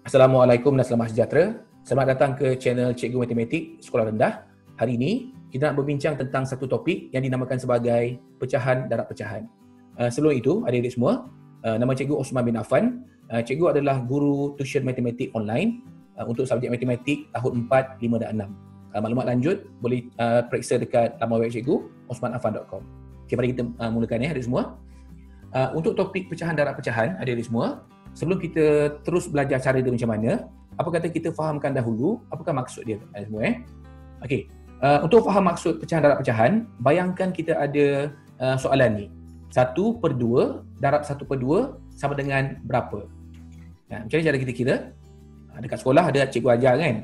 Assalamualaikum dan selamat sejahtera. Selamat datang ke channel Cikgu Matematik Sekolah Rendah. Hari ini kita nak berbincang tentang satu topik yang dinamakan sebagai pecahan darab pecahan. Sebelum itu, adik-adik semua, nama Cikgu Osman bin Affan. Cikgu adalah guru tuition matematik online untuk subjek matematik tahun 4, 5 dan 6. Maklumat lanjut boleh periksa dekat laman web cikgu osmanaffan.com. Okay, mari kita mulakan adik semua. Untuk topik pecahan darab pecahan, adik-adik semua, sebelum kita terus belajar cara dia macam mana, apa kata kita fahamkan dahulu apakah maksud dia semua Okey. Untuk faham maksud pecahan darab pecahan, bayangkan kita ada soalan ni. 1/2 darab 1/2 sama dengan berapa? Macam mana cara kita kira? Dekat sekolah ada cikgu ajar kan?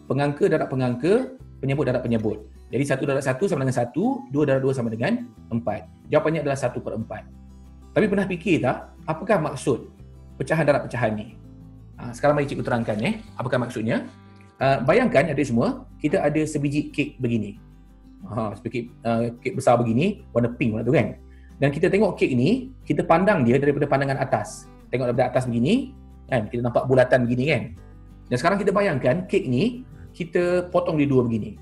Pengangka darab pengangka, penyebut darab penyebut. Jadi 1 darab 1 sama dengan 1, 2 darab 2 sama dengan 4. Jawapannya adalah 1/4. Tapi pernah fikir tak, apakah maksud pecahan darab pecahan ni? Sekarang mari cikgu terangkan apakah maksudnya. Bayangkan adik semua, kita ada sebiji kek begini. Sebiji kek besar begini, warna pink warna tu kan. Dan kita tengok kek ni, kita pandang dia daripada pandangan atas. Tengok daripada atas begini, kan, kita nampak bulatan begini kan. Dan sekarang kita bayangkan kek ni kita potong dia dua begini.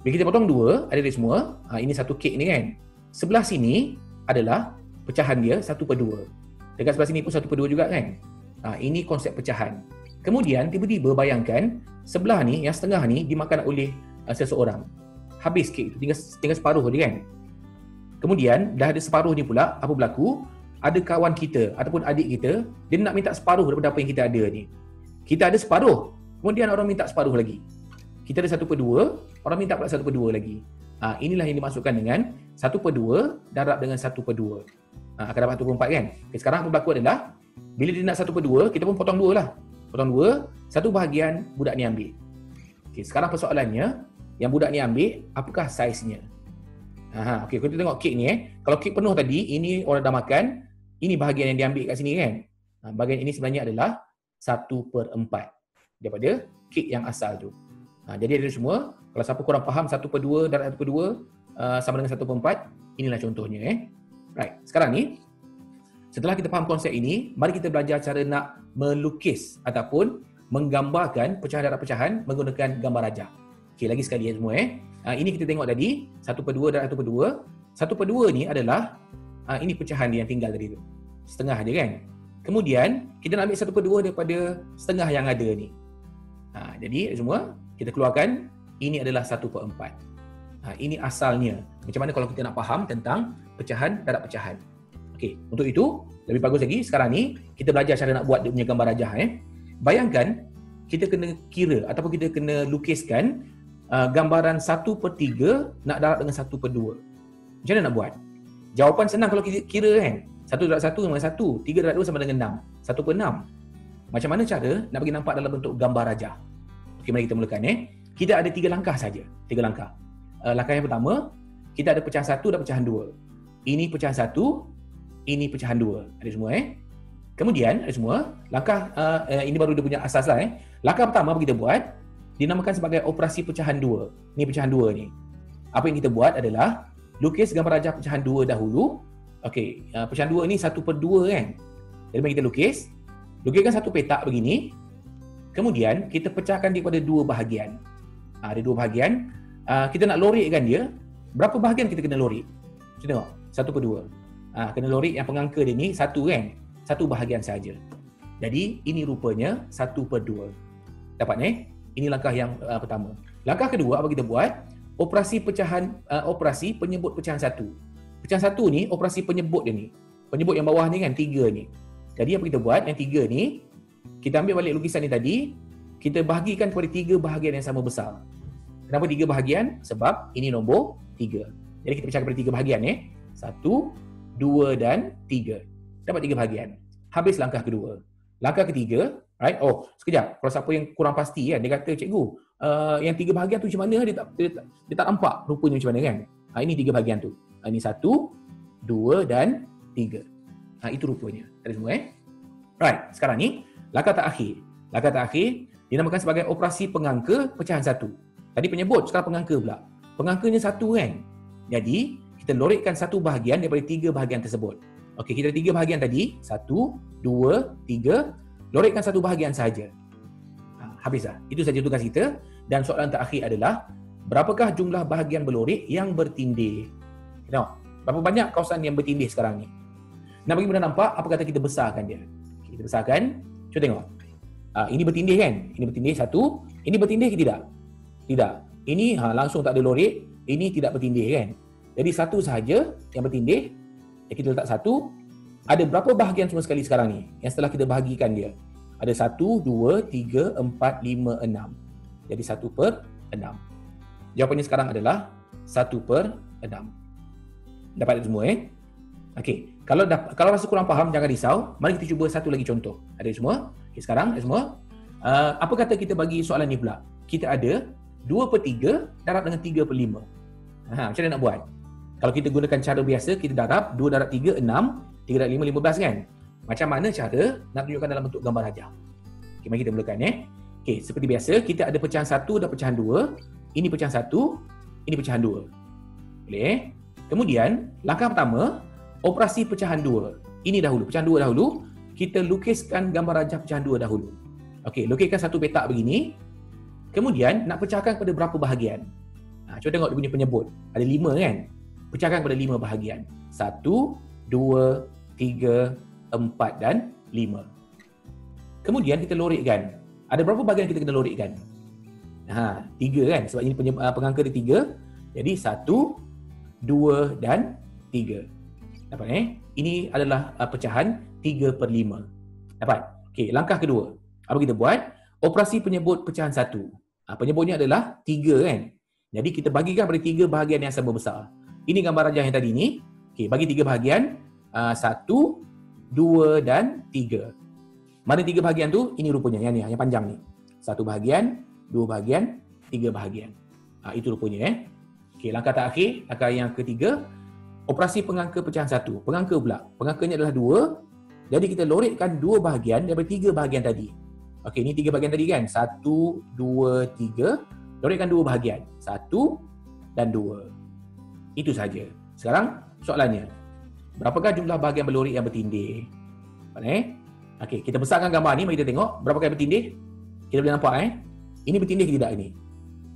Bila kita potong dua, adik-adik semua, ini satu kek ni kan. Sebelah sini adalah pecahan dia 1/2. Dekat sebelah sini pun 1/2 juga kan. Ini konsep pecahan. Kemudian tiba-tiba bayangkan sebelah ni, yang setengah ni dimakan oleh seseorang. Habis kek itu, tinggal separuh dia kan. Kemudian dah ada separuh ni pula, apa berlaku? Ada kawan kita ataupun adik kita, dia nak minta separuh daripada apa yang kita ada ni. Kita ada separuh, kemudian orang minta separuh lagi. Kita ada 1/2, orang minta pula 1/2 lagi. Inilah yang dimaksudkan dengan 1/2 darab dengan 1/2. Akan dapat 1/4 kan? Okay, sekarang apa berlaku adalah bila dia nak 1/2, kita pun potong 2 lah. Potong 2, satu bahagian budak ni ambil. Okay, sekarang persoalannya, yang budak ni ambil, apakah saiznya? Okay, kita tengok kek ni Kalau kek penuh tadi, ini orang dah makan, ini bahagian yang diambil kat sini kan? Bahagian ini sebenarnya adalah 1/4 daripada kek yang asal tu. Jadi ada semua, kalau siapa korang faham 1/2 darab 1/2 sama dengan 1/4, inilah contohnya Right, sekarang ni setelah kita faham konsep ini, mari kita belajar cara nak melukis ataupun menggambarkan pecahan darab pecahan menggunakan gambar rajah. Okey, lagi sekali semua Ini kita tengok tadi 1/2 darab 1/2. 1/2 ni adalah ini pecahan dia yang tinggal tadi tu. Setengah je kan. Kemudian kita nak ambil 1/2 daripada setengah yang ada ni. Jadi semua kita keluarkan ini adalah 1/4. Ini asalnya. Macam mana kalau kita nak faham tentang pecahan darab pecahan. Okey, untuk itu lebih bagus lagi sekarang ni kita belajar cara nak buat dia punya gambar rajah Bayangkan kita kena kira ataupun kita kena lukiskan gambaran 1/3 nak darab dengan 1/2. Macam mana nak buat? Jawapan senang kalau kita kira kan. 1 darab 1 sama dengan 1, 3 darab 2 sama dengan 6. 1/6. Macam mana cara nak bagi nampak dalam bentuk gambar rajah? Okey, mari kita mulakan Kita ada 3 langkah saja. 3 langkah. Langkah yang pertama, kita ada pecahan 1 dan pecahan 2. Ini pecahan 1, ini pecahan 2. Ada semua Kemudian ada semua, langkah ini baru dia punya asas lah Langkah pertama apa kita buat, dinamakan sebagai operasi pecahan 2. Ni pecahan 2 ni. Apa yang kita buat adalah lukis gambar rajah pecahan 2 dahulu. Okey, pecahan 2 ni 1/2 kan. Jadi mari kita lukiskan satu petak begini. Kemudian kita pecahkan dia pada 2 bahagian. Ada 2 bahagian. Kita nak lorekkan dia. Berapa bahagian kita kena lorek? Cuba tengok, 1/2. Kena lorek yang pengangka dia ni 1 kan. 1 bahagian saja. Jadi ini rupanya 1/2. Dapat Ini langkah yang pertama. Langkah kedua apa kita buat? Operasi penyebut pecahan 1. Pecahan 1 ni operasi penyebut dia ni. Penyebut yang bawah ni kan 3 ni. Jadi apa kita buat? Yang 3 ni kita ambil balik lukisan ni tadi, kita bahagikan kepada 3 bahagian yang sama besar. Kenapa 3 bahagian? Sebab ini nombor 3. Jadi kita pecah kepada 3 bahagian 1, 2 dan 3. Dapat 3 bahagian. Habis langkah kedua. Langkah ketiga, right? Sekejap. Kalau siapa yang kurang pasti kan, dia kata, cikgu, yang 3 bahagian tu macam mana? Dia tak nampak rupanya macam mana kan? Ini 3 bahagian tu. Ini 1, 2 dan 3. Itu rupanya. Ada semua Right. Sekarang ni langkah terakhir. Langkah terakhir dinamakan sebagai operasi pengangka pecahan 1. Tadi penyebut, sekarang pengangka pula. Pengangkanya 1 kan? Jadi, kita lorekkan 1 bahagian daripada 3 bahagian tersebut. Okey, kita ada 3 bahagian tadi. 1, 2, 3. Loritkan satu bahagian sahaja. Habis dah. Itu saja tugas kita. Dan soalan terakhir adalah, berapakah jumlah bahagian berlorit yang bertindih? Tengok, berapa banyak kawasan yang bertindih sekarang ni? Nak bagi mudah nampak, apa kata kita besarkan dia? Kita besarkan. Cuba tengok. Ini bertindih kan? Ini bertindih satu. Ini bertindih ke tidak? Tidak. Ini langsung tak ada lorit. Ini tidak bertindih kan? Jadi satu sahaja yang bertindih. Kita letak satu. Ada berapa bahagian semua sekali sekarang ni? Yang setelah kita bahagikan dia. Ada 1, 2, 3, 4, 5, 6. Jadi 1/6. Jawapannya sekarang adalah 1/6. Dapat semua Okey. Kalau rasa kurang faham, jangan risau. Mari kita cuba satu lagi contoh. Ada semua? Okey, sekarang ada semua. Apa kata kita bagi soalan ni pula? Kita ada 2/3 darab dengan 3/5. Macam mana nak buat? Kalau kita gunakan cara biasa, kita darab 2 darab 3, 6. 3 darab 5, 15 kan? Macam mana cara nak tunjukkan dalam bentuk gambar rajah? Okey, mari kita mulakan Okey, seperti biasa, kita ada pecahan 1 dan pecahan 2. Ini pecahan 1, ini pecahan 2. Boleh? Kemudian, langkah pertama, operasi pecahan 2. Ini dahulu, pecahan 2 dahulu. Kita lukiskan gambar rajah pecahan 2 dahulu. Okey, lukiskan satu petak begini. Kemudian, nak pecahkan kepada berapa bahagian? Cuba tengok dia punya penyebut. Ada 5 kan? Pecahkan kepada 5 bahagian. 1, 2, 3, 4 dan 5. Kemudian kita loritkan. Ada berapa bahagian kita kena loritkan? 3 kan? Sebab ini pengangka dia 3. Jadi 1, 2 dan 3. Dapat Ini adalah pecahan 3/5. Dapat? Okey, langkah kedua. Apa kita buat? Operasi penyebut pecahan 1. Penyebutnya adalah 3 kan? Jadi kita bagikan pada 3 bahagian yang sama besar. Ini gambar rajah yang tadi ni. Okey, bagi 3 bahagian. 1, 2 dan 3. Mana 3 bahagian tu? Ini rupanya yang ni, yang panjang ni. 1 bahagian, 2 bahagian, 3 bahagian. Itu rupanya Okey, langkah terakhir, langkah yang ketiga, operasi pengangka pecahan 1. Pengangka pula. Pengangkanya adalah 2. Jadi kita loritkan 2 bahagian daripada 3 bahagian tadi. Okey, ini 3 bahagian tadi kan? 1, 2, 3. Loritkan 2 bahagian. 1 dan 2. Itu saja. Sekarang soalannya. Berapakah jumlah bahagian berlorit yang bertindih? Okey, kita besarkan gambar ni, mari kita tengok berapakah yang bertindih. Kita boleh nampak Ini bertindih ke tidak ini?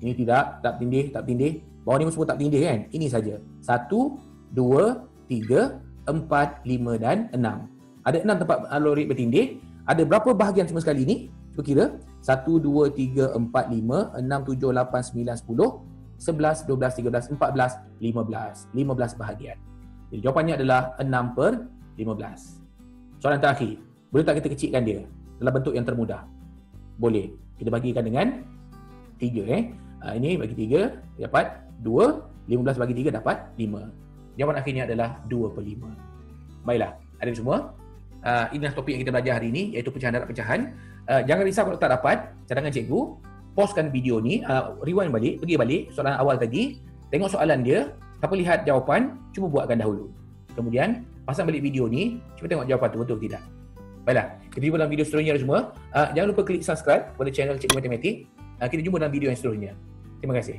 Ini tidak, tak bertindih, tak bertindih. Bawah ni semua tak bertindih kan? Ini saja. 1, 2, 3, 4, 5 dan 6. Ada 6 tempat lorit bertindih. Ada berapa bahagian semua sekali ni? Cuba kira. 1, 2, 3, 4, 5, 6, 7, 8, 9, 10, 11, 12, 13, 14, 15. 15 bahagian. Jadi jawapannya adalah 6/15. Soalan terakhir. Boleh tak kita kecilkan dia dalam bentuk yang termudah? Boleh. Kita bagikan dengan 3 Ini bagi 3 dapat 2. 15 bagi 3 dapat 5. Jawapan akhirnya adalah 2/5. Baiklah, ada semua. Inilah topik yang kita belajar hari ini, iaitu pecahan darab pecahan. Jangan risau kalau tak dapat cadangan cikgu. Pauskan video ni, rewind balik, pergi balik soalan awal tadi, tengok soalan dia, siapa lihat jawapan, cuba buatkan dahulu. Kemudian pasang balik video ni, cuba tengok jawapan tu betul tidak. Baiklah, kita jumpa dalam video seterusnya semua. Jangan lupa klik subscribe kepada channel Cikgu Matematik. Kita jumpa dalam video yang seterusnya. Terima kasih.